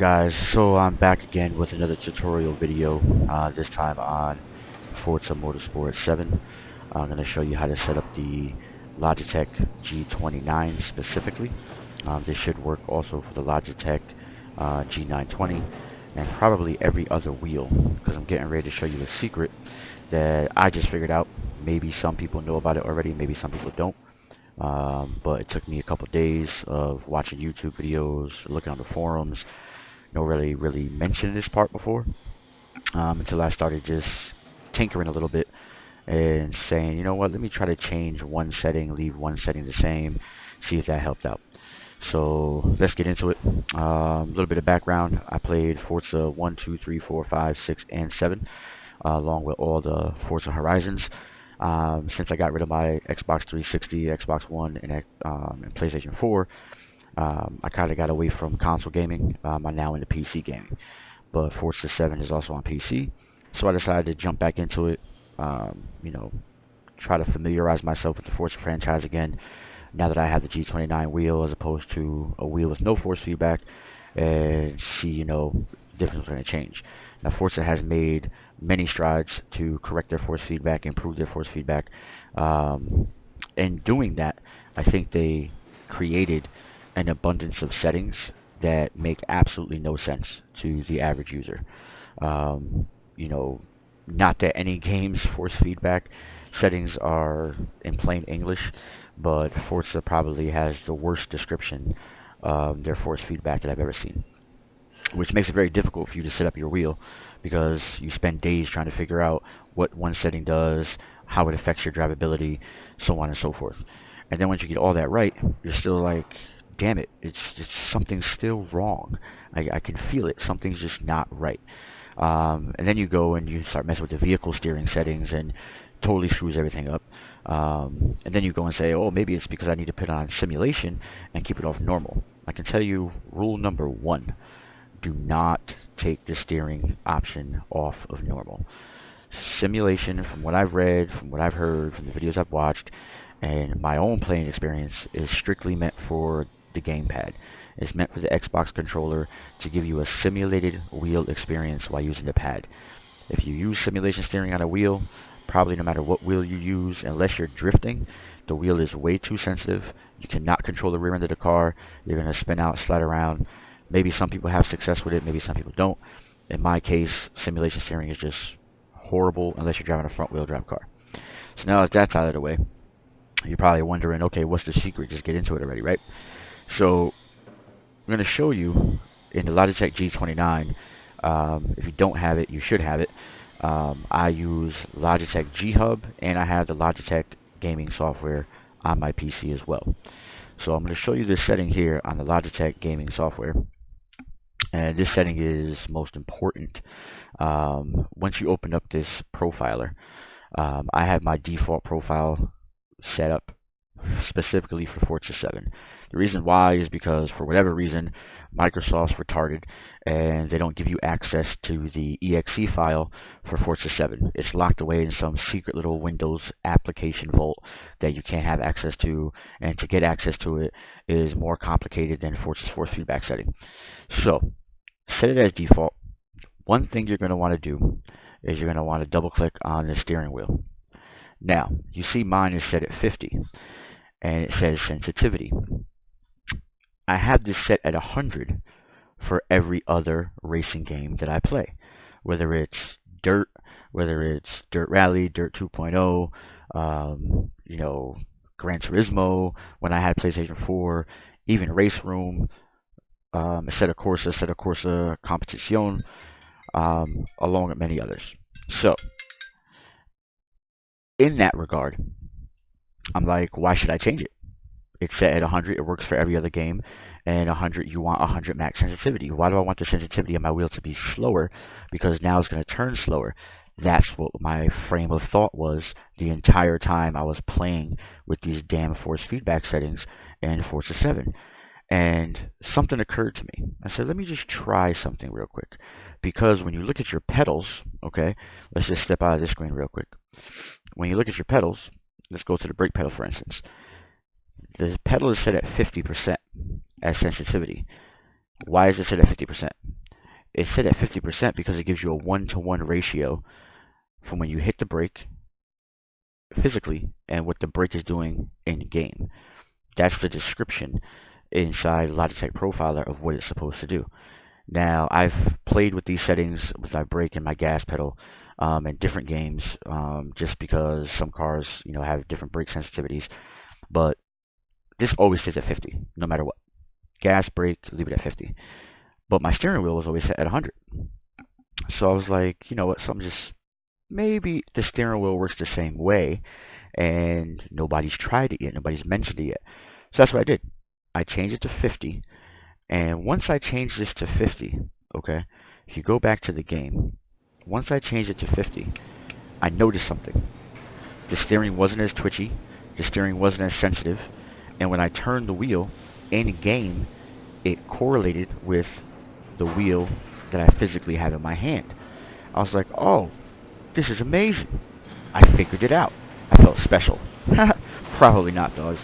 guys? So I'm back again with another tutorial video, this time on Forza Motorsport 7. I'm going to show you how to set up the Logitech G29 specifically. This should work also for the Logitech G920 and probably every other wheel, because I'm getting ready to show you a secret that I just figured out. Maybe some people know about it already, maybe some people don't. But it took me a couple days of watching YouTube videos, looking on the forums. No really mentioned this part before, until I started just tinkering a little bit and saying, you know what, let me try to change one setting, leave one setting the same, see if that helped out. So let's get into it. A little bit of background. I played Forza 1, 2, 3, 4, 5, 6, and 7, along with all the Forza Horizons. Since I got rid of my Xbox 360, Xbox One, and PlayStation 4, I kind of got away from console gaming. I'm now into PC gaming. But Forza 7 is also on PC, so I decided to jump back into it. You know, try to familiarize myself with the Forza franchise again, now that I have the G29 wheel as opposed to a wheel with no force feedback, and see, you know, the difference going to change. Now, Forza has made many strides to correct their force feedback, improve their force feedback. In doing that, I think they created an abundance of settings that make absolutely no sense to the average user. You know, not that any game's force feedback settings are in plain English, but Forza probably has the worst description of their force feedback that I've ever seen, which makes it very difficult for you to set up your wheel, because you spend days trying to figure out what one setting does, how it affects your drivability, so on and so forth. And then once you get all that right, you're still like, damn it, it's something's still wrong. I can feel it. Something's just not right. And then you go and you start messing with the vehicle steering settings and totally screws everything up. And then you go and say, oh, maybe it's because I need to put on simulation and keep it off normal. I can tell you rule number one: do not take the steering option off of normal. Simulation, from what I've read, from what I've heard, from the videos I've watched, and my own playing experience, is strictly meant for the gamepad. It's meant for the Xbox controller to give you a simulated wheel experience while using the pad. If you use simulation steering on a wheel, probably no matter what wheel you use, unless you're drifting, the wheel is way too sensitive. You cannot control the rear end of the car. You're going to spin out, slide around. Maybe some people have success with it, maybe some people don't. In my case, simulation steering is just horrible unless you're driving a front wheel drive car. So now that that's out of the way, you're probably wondering, okay, what's the secret? Just get into it already, right? So I'm going to show you in the Logitech G29. If you don't have it, you should have it. I use Logitech G Hub, and I have the Logitech gaming software on my PC as well. So I'm going to show you this setting here on the Logitech gaming software. And this setting is most important. Once you open up this profiler, I have my default profile set up specifically for Forza 7. The reason why is because, for whatever reason, Microsoft's retarded and they don't give you access to the exe file for Forza 7. It's locked away in some secret little Windows application vault that you can't have access to, and to get access to it is more complicated than Forza's force feedback setting. So, set it as default. One thing you're going to want to do is you're going to want to double click on the steering wheel. Now, you see mine is set at 50, and it says sensitivity. I have this set at 100 for every other racing game that I play, whether it's Dirt, whether it's Dirt Rally, Dirt 2.0, you know, Gran Turismo, when I had PlayStation 4, even Race Room, Assetto Corsa Competizione, along with many others. So, in that regard, I'm like, why should I change it? It's set at 100, it works for every other game, and 100, you want 100 max sensitivity. Why do I want the sensitivity of my wheel to be slower? Because now it's going to turn slower. That's what my frame of thought was the entire time I was playing with these damn force feedback settings in Forza 7. And something occurred to me. I said, let me just try something real quick. Because when you look at your pedals, okay, let's just step out of this screen real quick. When you look at your pedals, let's go to the brake pedal, for instance. The pedal is set at 50% as sensitivity. Why is it set at 50%? It's set at 50% because it gives you a 1-to-1 ratio from when you hit the brake physically and what the brake is doing in game. That's the description inside Logitech Profiler of what it's supposed to do. Now, I've played with these settings with my brake and my gas pedal in different games, just because some cars, have different brake sensitivities. But this always stays at 50, no matter what. Gas, brake, leave it at 50. But my steering wheel was always set at 100. So I was like, you know what, maybe the steering wheel works the same way, and nobody's tried it yet, nobody's mentioned it yet. So that's what I did. I changed it to 50, and once I changed this to 50, okay, if you go back to the game, once I changed it to 50, I noticed something. The steering wasn't as twitchy, the steering wasn't as sensitive, and when I turned the wheel in game, it correlated with the wheel that I physically have in my hand. I was like, oh, this is amazing. I figured it out. I felt special. Probably not, though.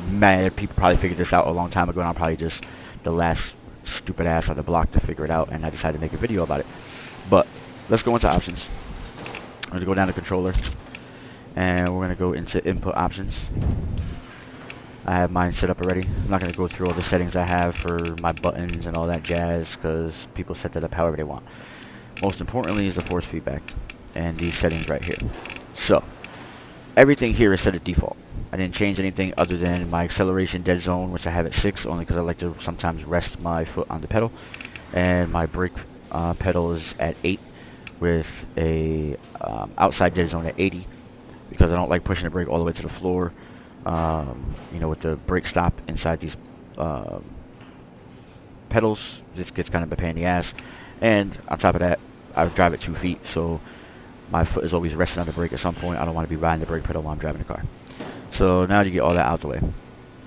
Mad people probably figured this out a long time ago, and I'm probably just the last stupid ass on the block to figure it out, and I decided to make a video about it. But let's go into options. I'm going to go down to controller, and we're going to go into input options. I have mine set up already. I'm not going to go through all the settings I have for my buttons and all that jazz, because people set that up however they want. Most importantly is the force feedback and these settings right here. So everything here is set at default. I didn't change anything other than my acceleration dead zone, which I have at 6, only because I like to sometimes rest my foot on the pedal, and my brake pedal is at 8 with a outside dead zone at 80, because I don't like pushing the brake all the way to the floor. With the brake stop inside these pedals, this gets kind of a pain in the ass. And on top of that, I drive at 2 feet, so my foot is always resting on the brake at some point. I don't want to be riding the brake pedal while I'm driving the car. So now you get all that out the way.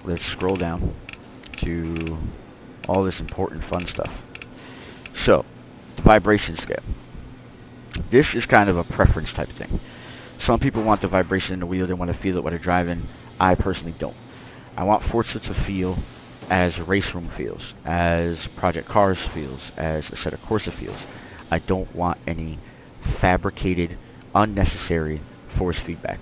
Let's scroll down to all this important fun stuff. So, the vibration scale. This is kind of a preference type thing. Some people want the vibration in the wheel, they want to feel it while they're driving. I personally don't. I want Forza to feel as Race Room feels, as Project Cars feels, as Assetto Corsa feels. I don't want any fabricated, unnecessary force feedback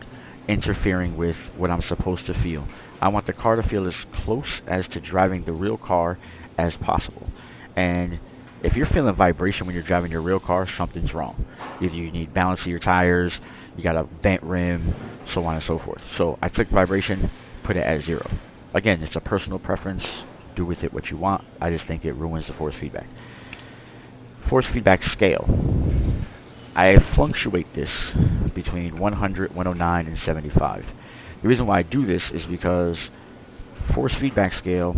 interfering with what I'm supposed to feel. I want the car to feel as close as to driving the real car as possible. And if you're feeling vibration when you're driving your real car, something's wrong. Either you need balance of your tires, you got a bent rim, so on and so forth. So I took vibration, put it at 0. Again, it's a personal preference. Do with it what you want. I just think it ruins the force feedback. Force feedback scale. I fluctuate this between 100, 109, and 75. The reason why I do this is because force feedback scale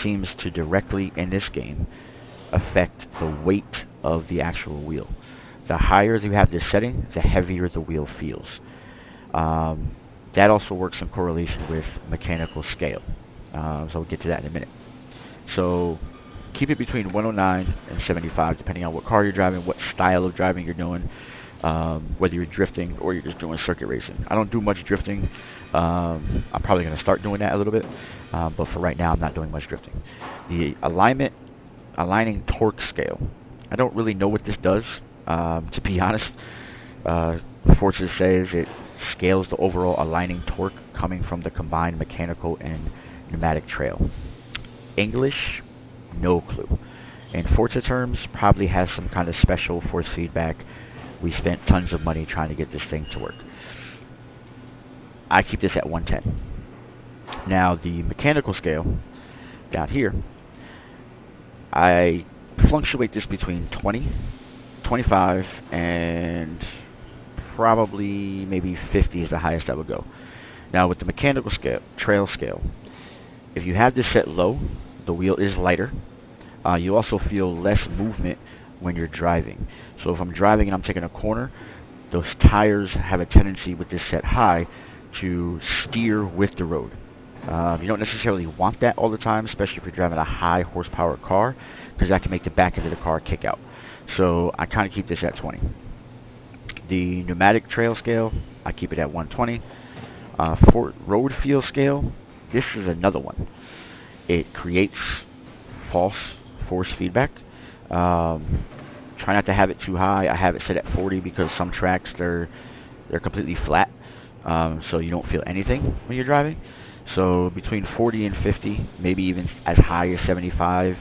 seems to directly, in this game, affect the weight of the actual wheel. The higher you have this setting, the heavier the wheel feels. That also works in correlation with mechanical scale. So we'll get to that in a minute. So keep it between 109 and 75, depending on what car you're driving, what style of driving you're doing, whether you're drifting or you're just doing circuit racing. I don't do much drifting. I'm probably going to start doing that a little bit, but for right now I'm not doing much drifting. The aligning torque scale. I don't really know what this does, to be honest. Forza says it scales the overall aligning torque coming from the combined mechanical and pneumatic trail. English, no clue. In Forza terms, probably has some kind of special force feedback. We spent tons of money trying to get this thing to work. I keep this at 110. Now the mechanical scale down here, I fluctuate this between 20, 25, and probably maybe 50 is the highest I would go. Now with the mechanical scale, trail scale, if you have this set low, the wheel is lighter. You also feel less movement when you're driving. So if I'm driving and I'm taking a corner, those tires have a tendency with this set high to steer with the road. You don't necessarily want that all the time, especially if you're driving a high horsepower car, because that can make the back end of the car kick out. So I kind of keep this at 20. The pneumatic trail scale, I keep it at 120. For road feel scale, this is another one. It creates false force feedback. Try not to have it too high. I have it set at 40 because some tracks they're completely flat, so you don't feel anything when you're driving. So between 40 and 50, maybe even as high as 75,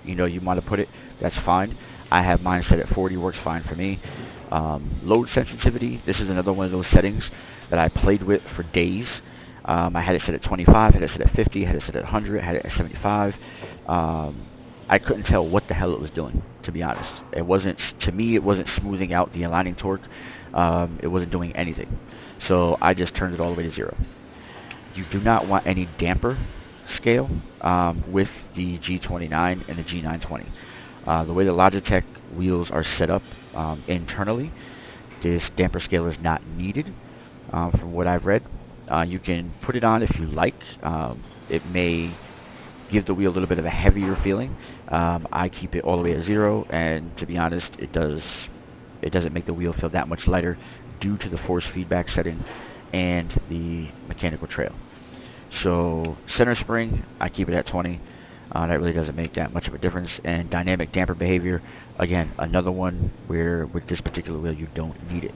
you know, you want to put it, that's fine. I have mine set at 40, works fine for me. Load sensitivity, this is another one of those settings that I played with for days. I had it set at 25, had it set at 50, had it set at 100, had it at 75. I couldn't tell what the hell it was doing, to be honest. It wasn't, to me, it wasn't smoothing out the aligning torque. It wasn't doing anything. So I just turned it all the way to 0. You do not want any damper scale with the G29 and the G920. The way the Logitech wheels are set up internally, this damper scale is not needed from what I've read. You can put it on if you like. It may give the wheel a little bit of a heavier feeling. I keep it all the way at 0, and to be honest, it doesn't make the wheel feel that much lighter due to the force feedback setting and the mechanical trail. So center spring, I keep it at 20. That really doesn't make that much of a difference. And dynamic damper behavior, again, another one where with this particular wheel you don't need it.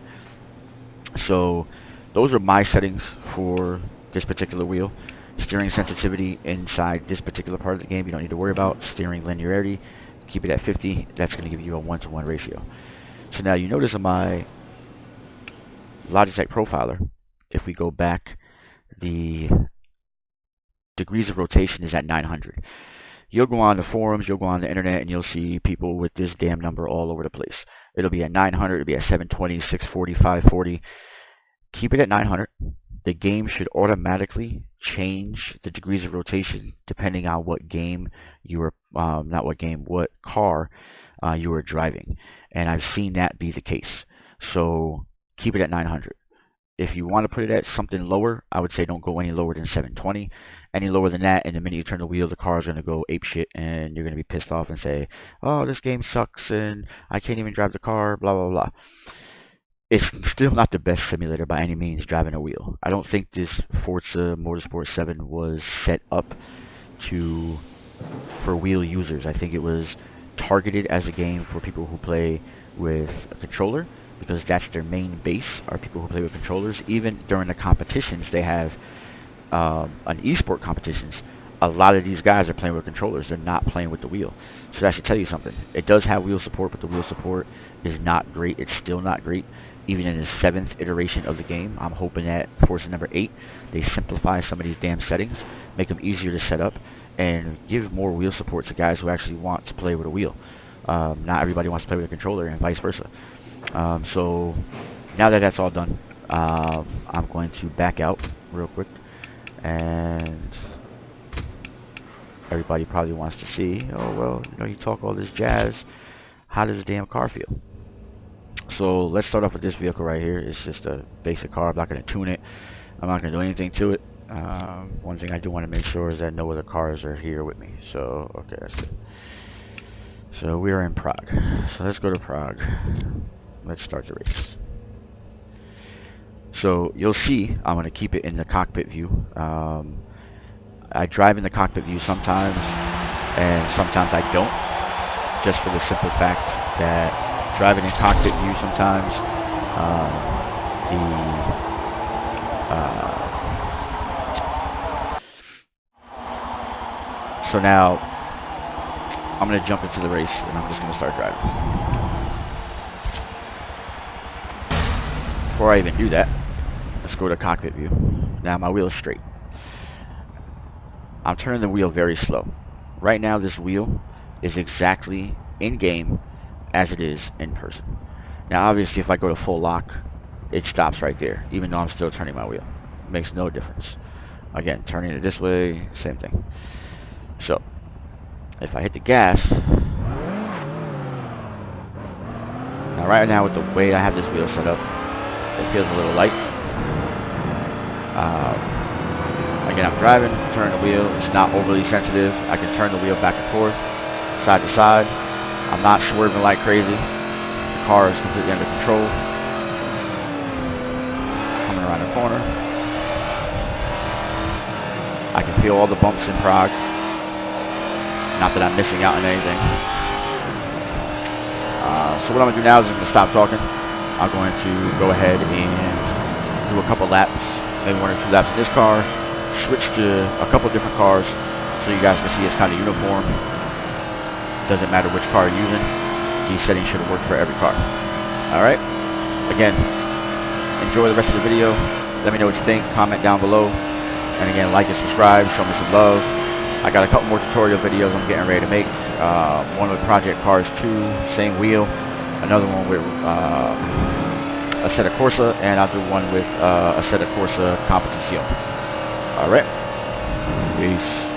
So those are my settings for this particular wheel. Steering sensitivity inside this particular part of the game you don't need to worry about. Steering linearity, keep it at 50. That's going to give you a 1-to-1 ratio. So now you notice on my Logitech profiler, if we go back, the degrees of rotation is at 900. You'll go on the forums, you'll go on the internet, and you'll see people with this damn number all over the place. It'll be at 900, it'll be at 720, 640, 540. Keep it at 900. The game should automatically change the degrees of rotation depending on what game you are, what car you are driving. And I've seen that be the case. So keep it at 900. If you want to put it at something lower, I would say don't go any lower than 720. Any lower than that, and the minute you turn the wheel, the car is going to go apeshit, and you're going to be pissed off and say, oh, this game sucks, and I can't even drive the car, blah, blah, blah. It's still not the best simulator by any means, driving a wheel. I don't think this Forza Motorsport 7 was set up for wheel users. I think it was targeted as a game for people who play with a controller, because that's their main base, are people who play with controllers. Even during the competitions, they have on esport competitions, a lot of these guys are playing with controllers. They're not playing with the wheel. So that should tell you something. It does have wheel support, but the wheel support is not great. It's still not great. Even in the 7th iteration of the game, I'm hoping that Forza number 8, they simplify some of these damn settings, make them easier to set up, and give more wheel support to guys who actually want to play with a wheel. Not everybody wants to play with a controller, and vice versa. So now that that's all done, I'm going to back out real quick, and everybody probably wants to see, oh well, you know, you talk all this jazz, how does the damn car feel? So let's start off with this vehicle right here. It's just a basic car. I'm not going to tune it. I'm not going to do anything to it. One thing I do want to make sure is that no other cars are here with me. So, okay, that's it. So we are in Prague. So let's go to Prague. Let's start the race. So you'll see I'm going to keep it in the cockpit view. I drive in the cockpit view sometimes, and sometimes I don't, just for the simple fact that driving in cockpit view sometimes, so now I'm going to jump into the race, and I'm just going to start driving. Before I even do that, let's go to cockpit view. Now my wheel is straight. I'm turning the wheel very slow. Right now this wheel is exactly in game as it is in person. Now obviously if I go to full lock, it stops right there, even though I'm still turning my wheel. It makes no difference. Again, turning it this way, same thing. So if I hit the gas, now right now with the way I have this wheel set up, it feels a little light. Again, I'm driving, turning the wheel, it's not overly sensitive. I can turn the wheel back and forth, side to side. I'm not swerving like crazy. The car is completely under control. Coming around the corner. I can feel all the bumps in Prague. Not that I'm missing out on anything. So what I'm going to do now is I'm going to stop talking. I'm going to go ahead and do a couple laps, maybe 1 or 2 laps in this car, switch to a couple different cars so you guys can see it's kind of uniform. Doesn't matter which car you're using. These settings should work for every car. Alright, again, enjoy the rest of the video. Let me know what you think, comment down below. And again, like and subscribe, show me some love. I got a couple more tutorial videos I'm getting ready to make. One with Project Cars 2, same wheel. Another one with Assetto Corsa, and I'll do one with Assetto Corsa Competizione. Alright, peace.